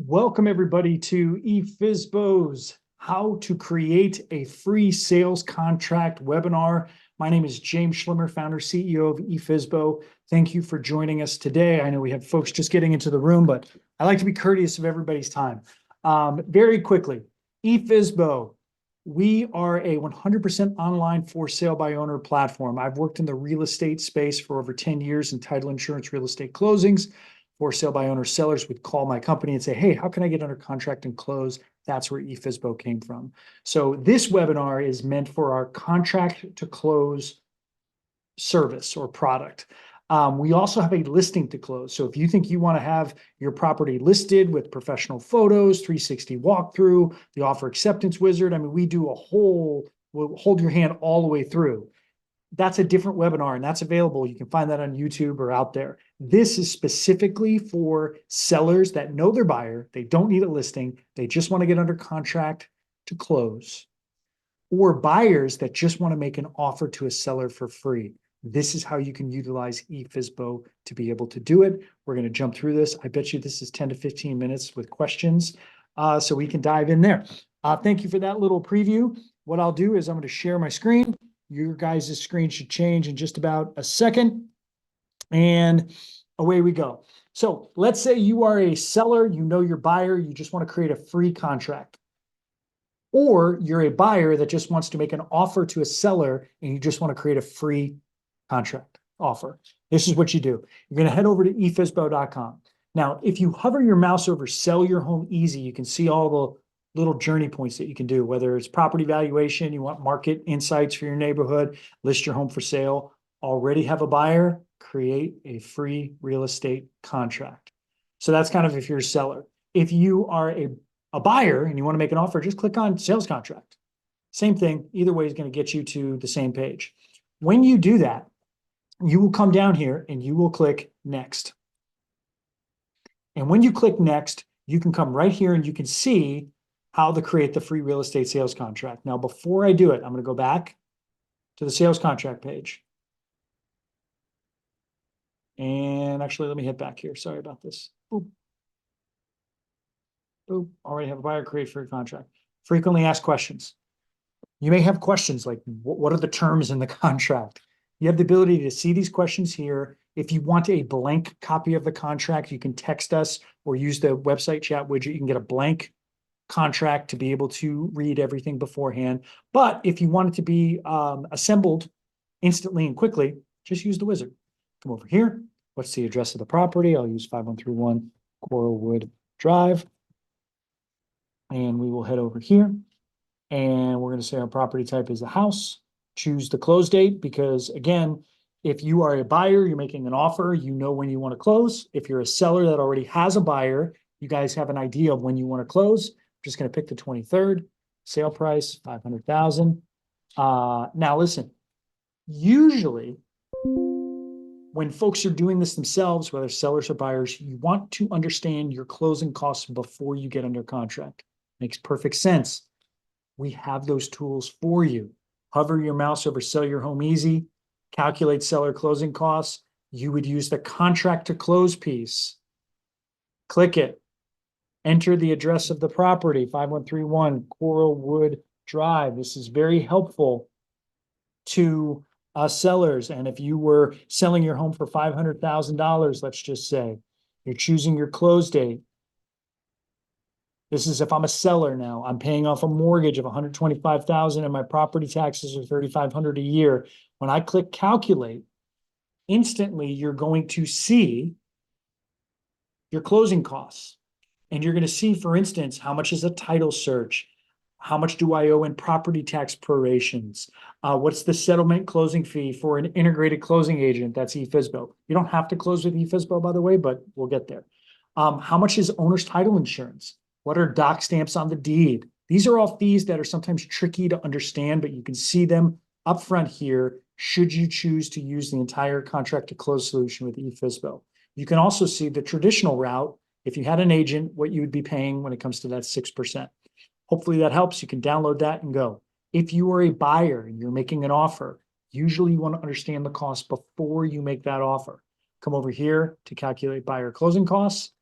Welcome everybody to efizbo's How to Create a Free Sales Contract webinar. My name is James Schlimmer, founder, CEO of efizbo. Thank you for joining us today. I know we have folks just getting into the room, but I like to be courteous of everybody's time. Very quickly, efizbo, we are a 100% online for sale by owner platform. I've worked in the real estate space for over 10 years in title insurance, real estate closings. For sale by owner sellers would call my company and say, hey, how can I get under contract and close? That's where efizbo came from. So this webinar is meant for our contract to close service or product. We also have a listing to close. So if you think you want to have your property listed with professional photos, 360 walkthrough, the offer acceptance wizard, I mean, we do we'll hold your hand all the way through. That's a different webinar and that's available. You can find that on YouTube or out there. This is specifically for sellers that know their buyer. They don't need a listing. They just want to get under contract to close. Or buyers that just want to make an offer to a seller for free. This is how you can utilize efizbo to be able to do it. We're going to jump through this. I bet you this is 10 to 15 minutes with questions. So we can dive in there. Thank you for that little preview. What I'll do is I'm going to share my screen. Your guys' screen should change in just about a second. And away we go. So let's say you are a seller, you know your buyer, you just want to create a free contract. Or you're a buyer that just wants to make an offer to a seller and you just want to create a free contract offer. This is what you do. You're going to head over to efizbo.com. Now, if you hover your mouse over Sell Your Home Easy, you can see all the little journey points that you can do, whether it's property valuation, you want market insights for your neighborhood, list your home for sale, already have a buyer, create a free real estate contract. So that's kind of if you're a seller. If you are a buyer and you want to make an offer, just click on sales contract. Same thing, either way is going to get you to the same page. When you do that, you will come down here and you will click next. And when you click next, you can come right here and you can see how to create the free real estate sales contract. Now, before I do it, I'm going to go back to the sales contract page. And actually, let me hit back here. Sorry about this. Boop. Boop. Already have a buyer, create free contract. Frequently asked questions. You may have questions like, what are the terms in the contract? You have the ability to see these questions here. If you want a blank copy of the contract, you can text us or use the website chat widget. You can get a blank contract to be able to read everything beforehand. But if you want it to be assembled instantly and quickly, just use the wizard. Come over here. What's the address of the property? I'll use 5131 Coralwood Drive. And we will head over here. And we're going to say our property type is a house. Choose the close date because, again, if you are a buyer, you're making an offer, you know when you want to close. If you're a seller that already has a buyer, you guys have an idea of when you want to close. Just going to pick the 23rd, sale price, 500,000. Now listen, usually when folks are doing this themselves, whether sellers or buyers, you want to understand your closing costs before you get under contract. Makes perfect sense. We have those tools for you. Hover your mouse over Sell Your Home Easy, calculate seller closing costs. You would use the contract to close piece. Click it. Enter the address of the property, 5131 Coralwood Drive. This is very helpful to sellers. And if you were selling your home for $500,000, let's just say, you're choosing your close date. This is if I'm a seller now. I'm paying off a mortgage of $125,000 and my property taxes are $3,500 a year. When I click calculate, instantly you're going to see your closing costs. And you're going to see, for instance, how much is a title search? How much do I owe in property tax prorations? What's the settlement closing fee for an integrated closing agent? That's efizbo. You don't have to close with efizbo, by the way, but we'll get there. How much is owner's title insurance? What are doc stamps on the deed? These are all fees that are sometimes tricky to understand, but you can see them up front here should you choose to use the entire contract to close solution with efizbo. You can also see the traditional route. If you had an agent, what you would be paying when it comes to that 6%. Hopefully that helps. You can download that and go. If you are a buyer and you're making an offer, usually you want to understand the cost before you make that offer. Come over here to calculate buyer closing costs,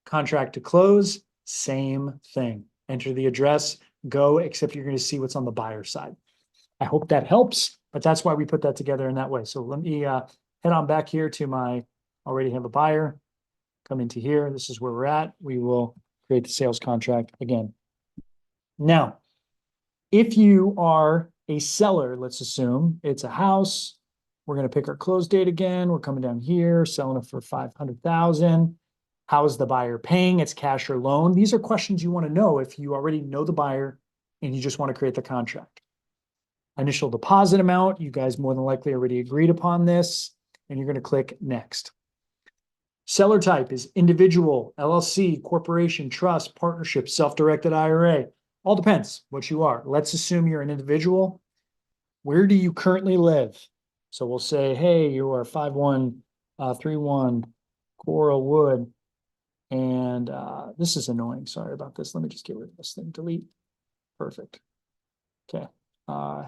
contract to close, Same thing. Enter the address, go, except you're going to see what's on the buyer side. I hope that helps, but that's why we put that together in that way. So let me head on back here to my, already have a buyer, come into here. This is where we're at. We will create the sales contract again. Now, if you are a seller, let's assume it's a house. We're going to pick our close date again. We're coming down here, selling it for $500,000. How is the buyer paying? It's cash or loan. These are questions you want to know if you already know the buyer and you just want to create the contract. Initial deposit amount, you guys more than likely already agreed upon this, and you're going to click next. Seller type is individual, LLC, corporation, trust, partnership, self-directed IRA. All depends what you are. Let's assume you're an individual. Where do you currently live? So we'll say, hey, you are 5131 Coral Wood. And this is annoying. Sorry about this. Let me just get rid of this thing. Delete. Perfect. Okay.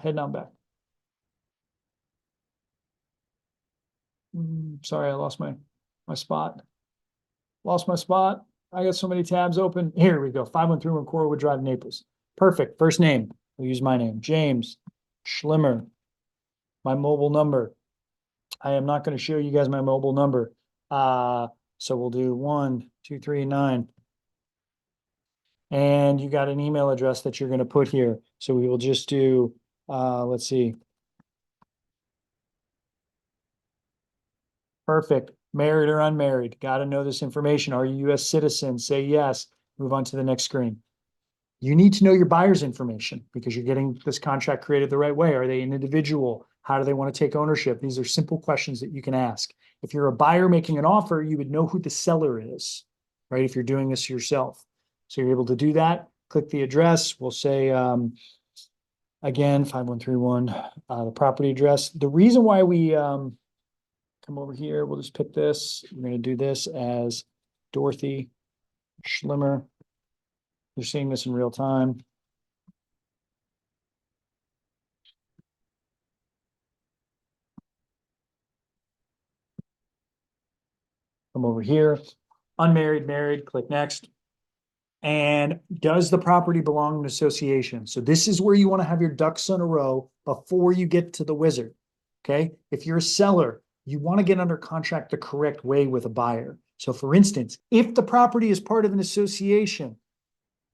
Heading on back. Sorry, I lost my spot. Lost my spot. I got so many tabs open. Here we go. 5131 Coralwood Drive, Naples. Perfect. First name. We'll use my name. James Schlimmer. My mobile number. I am not going to show you guys my mobile number. So we'll do 1239. And you got an email address that you're going to put here. So we will just do, let's see. Perfect. Married or unmarried. Got to know this information. Are you a US citizen? Say yes. Move on to the next screen. You need to know your buyer's information because you're getting this contract created the right way. Are they an individual? How do they want to take ownership? These are simple questions that you can ask. If you're a buyer making an offer, you would know who the seller is, right? If you're doing this yourself. So you're able to do that. Click the address. We'll say, again, 5131, the property address. The reason why we come over here, we'll just pick this. We're going to do this as Dorothy Schlimmer. You're seeing this in real time. Come over here, unmarried, married, click next. And does the property belong to an association? So this is where you want to have your ducks in a row before you get to the wizard. Okay. If you're a seller, you want to get under contract the correct way with a buyer. So for instance, if the property is part of an association,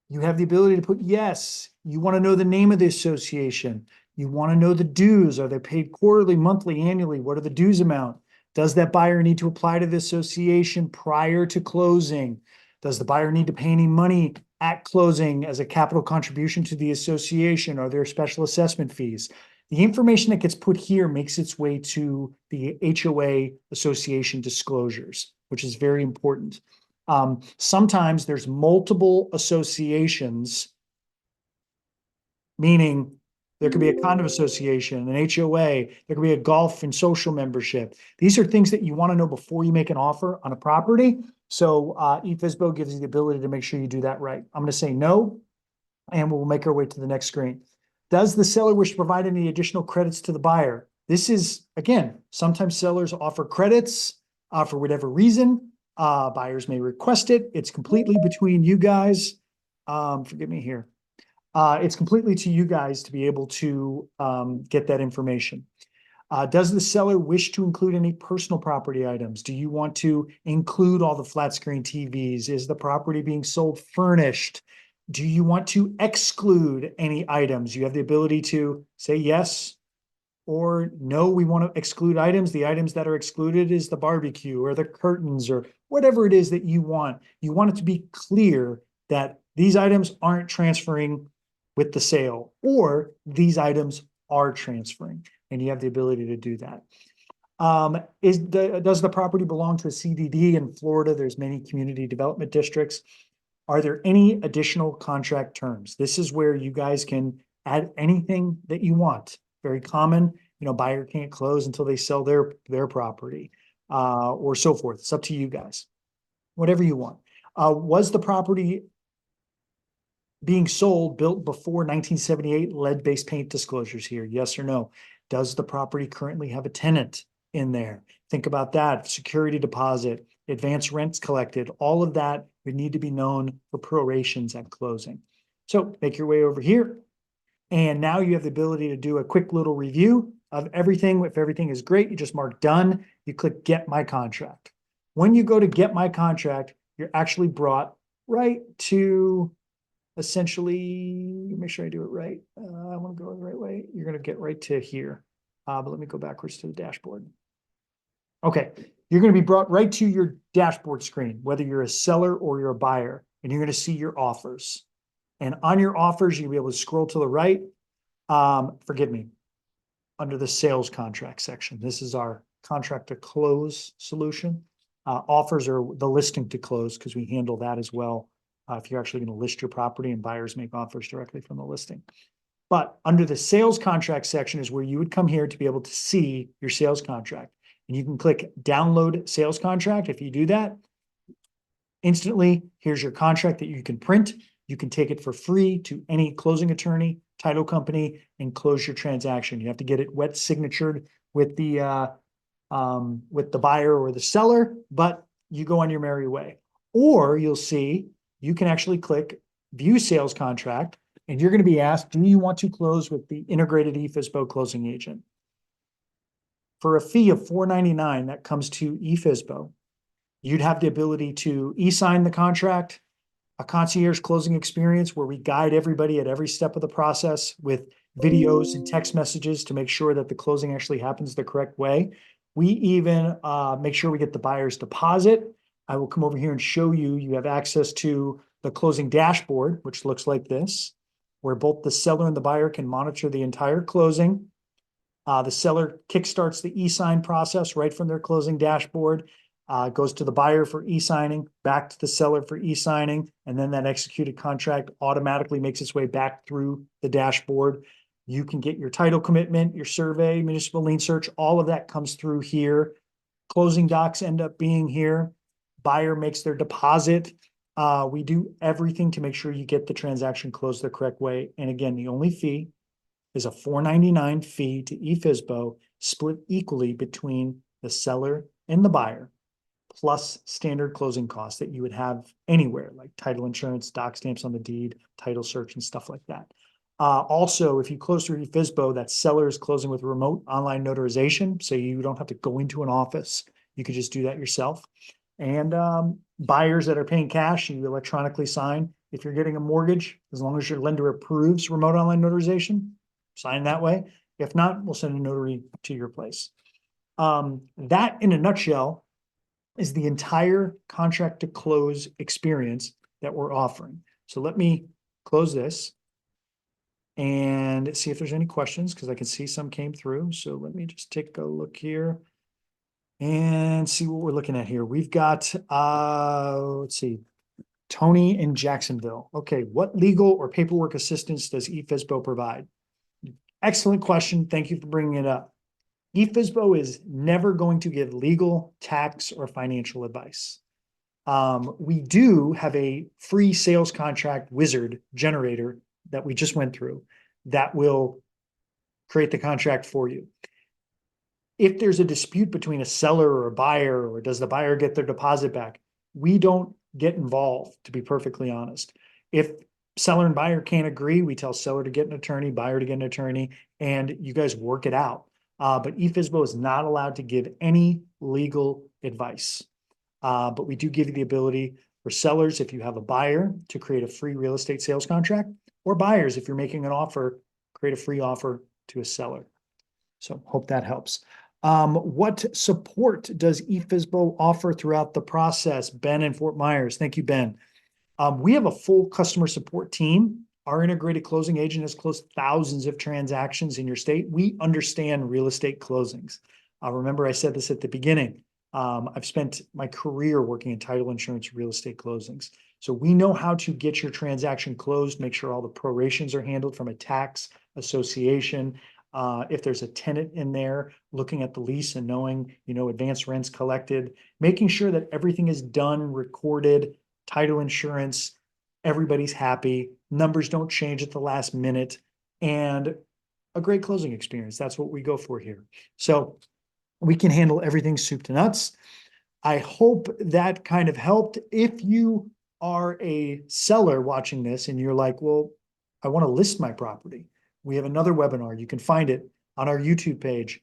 you have the ability to put yes. You want to know the name of the association. You want to know the dues. Are they paid quarterly, monthly, annually? What are the dues amount? Does that buyer need to apply to the association prior to closing? Does the buyer need to pay any money at closing as a capital contribution to the association? Are there special assessment fees? The information that gets put here makes its way to the HOA association disclosures, which is very important. Sometimes there's multiple associations, meaning there could be a condo association, an HOA, there could be a golf and social membership. These are things that you want to know before you make an offer on a property. So efizbo gives you the ability to make sure you do that right. I'm going to say no, and we'll make our way to the next screen. Does the seller wish to provide any additional credits to the buyer? This is, again, sometimes sellers offer credits for whatever reason. Buyers may request it. It's completely between you guys. Forgive me here. It's completely to you guys to be able to get that information. Does the seller wish to include any personal property items? Do you want to include all the flat screen TVs? Is the property being sold furnished? Do you want to exclude any items? You have the ability to say yes or no, we want to exclude items. The items that are excluded is the barbecue or the curtains or whatever it is that you want. You want it to be clear that these items aren't transferring with the sale, or these items are transferring, and you have the ability to do that. Does the property belong to a CDD in Florida? There's many community development districts. Are there any additional contract terms? This is where you guys can add anything that you want. Very common, buyer can't close until they sell their property, or so forth. It's up to you guys, whatever you want. Was the property being sold built before 1978? Lead-based paint disclosures here, yes or no? Does the property currently have a tenant in there? Think about that. Security deposit. advance rents collected, all of that would need to be known for prorations at closing. So make your way over here. And now you have the ability to do a quick little review of everything. If everything is great, you just mark done. You click Get My Contract. When you go to Get My Contract, you're actually brought right to essentially, make sure I do it right. I want to go the right way. You're going to get right to here. But let me go backwards to the dashboard. Okay, you're going to be brought right to your dashboard screen, whether you're a seller or you're a buyer, and you're going to see your offers. And on your offers, you'll be able to scroll to the right. Forgive me, under the sales contract section. This is our contract to close solution. Offers are the listing to close because we handle that as well. If you're actually going to list your property and buyers make offers directly from the listing. But under the sales contract section is where you would come here to be able to see your sales contract. And you can click download sales contract. If you do that, instantly, here's your contract that you can print. You can take it for free to any closing attorney, title company, and close your transaction. You have to get it wet signatured with the buyer or the seller, but you go on your merry way. Or you'll see you can actually click view sales contract, and you're going to be asked, do you want to close with the integrated efizbo closing agent? For a fee of $4.99 that comes to efizbo, you'd have the ability to e-sign the contract, a concierge closing experience where we guide everybody at every step of the process with videos and text messages to make sure that the closing actually happens the correct way. We even make sure we get the buyer's deposit. I will come over here and show you. You have access to the closing dashboard, which looks like this, where both the seller and the buyer can monitor the entire closing. The seller kickstarts the e-sign process right from their closing dashboard. Goes to the buyer for e-signing, back to the seller for e-signing, and then that executed contract automatically makes its way back through the dashboard. You can get your title commitment, your survey, municipal lien search, all of that comes through here. Closing docs end up being here. Buyer makes their deposit. We do everything to make sure you get the transaction closed the correct way. And again, the only fee is a $4.99 fee to efizbo, split equally between the seller and the buyer, plus standard closing costs that you would have anywhere, like title insurance, doc stamps on the deed, title search, and stuff like that. Also, if you close through efizbo, that seller is closing with remote online notarization, so you don't have to go into an office. You could just do that yourself. And buyers that are paying cash, you electronically sign. If you're getting a mortgage, as long as your lender approves remote online notarization, sign that way. If not, we'll send a notary to your place. That, in a nutshell, is the entire contract to close experience that we're offering. So let me close this and see if there's any questions, because I can see some came through. So let me just take a look here and see what we're looking at here. We've got, let's see, Tony in Jacksonville. Okay, what legal or paperwork assistance does efizbo provide? Excellent question. Thank you for bringing it up. efizbo is never going to give legal, tax, or financial advice. We do have a free sales contract wizard generator that we just went through that will create the contract for you. If there's a dispute between a seller or a buyer, or does the buyer get their deposit back, we don't get involved, to be perfectly honest. If seller and buyer can't agree, we tell seller to get an attorney, buyer to get an attorney, and you guys work it out. But efizbo is not allowed to give any legal advice. But we do give you the ability for sellers, if you have a buyer, to create a free real estate sales contract, or buyers, if you're making an offer, create a free offer to a seller. So hope that helps. What support does efizbo offer throughout the process? Ben in Fort Myers. Thank you, Ben. We have a full customer support team. Our integrated closing agent has closed thousands of transactions in your state. We understand real estate closings. Remember, I said this at the beginning. I've spent my career working in title insurance, real estate closings. So we know how to get your transaction closed, make sure all the prorations are handled from a tax association. If there's a tenant in there, looking at the lease and knowing, advance rents collected, making sure that everything is done, recorded, title insurance, everybody's happy, numbers don't change at the last minute, and a great closing experience. That's what we go for here. So we can handle everything soup to nuts. I hope that kind of helped. If you are a seller watching this and you're like, well, I want to list my property, we have another webinar. You can find it on our YouTube page,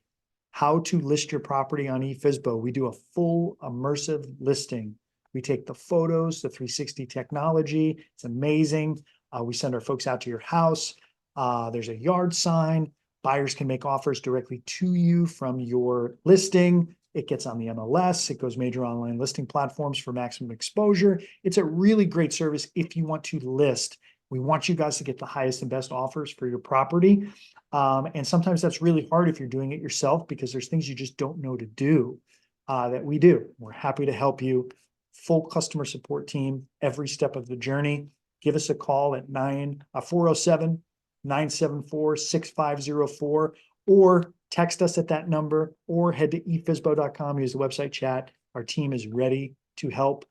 how to list your property on efizbo. We do a full immersive listing. We take the photos, the 360 technology. It's amazing. We send our folks out to your house. There's a yard sign. Buyers can make offers directly to you from your listing. It gets on the MLS. It goes major online listing platforms for maximum exposure. It's a really great service if you want to list. We want you guys to get the highest and best offers for your property. And sometimes that's really hard if you're doing it yourself because there's things you just don't know to do that we do. We're happy to help you. Full customer support team every step of the journey. Give us a call at 407-974-6504 or text us at that number or head to efizbo.com, use the website chat. Our team is ready to help.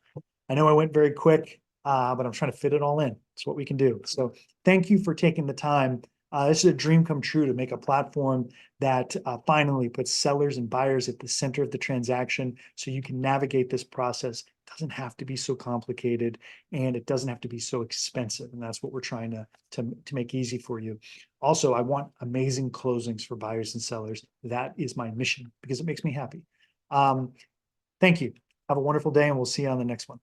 I know I went very quick, but I'm trying to fit it all in. It's what we can do. So thank you for taking the time. This is a dream come true to make a platform that finally puts sellers and buyers at the center of the transaction so you can navigate this process. It doesn't have to be so complicated and it doesn't have to be so expensive. And that's what we're trying to make easy for you. Also, I want amazing closings for buyers and sellers. That is my mission because it makes me happy. Thank you. Have a wonderful day and we'll see you on the next one.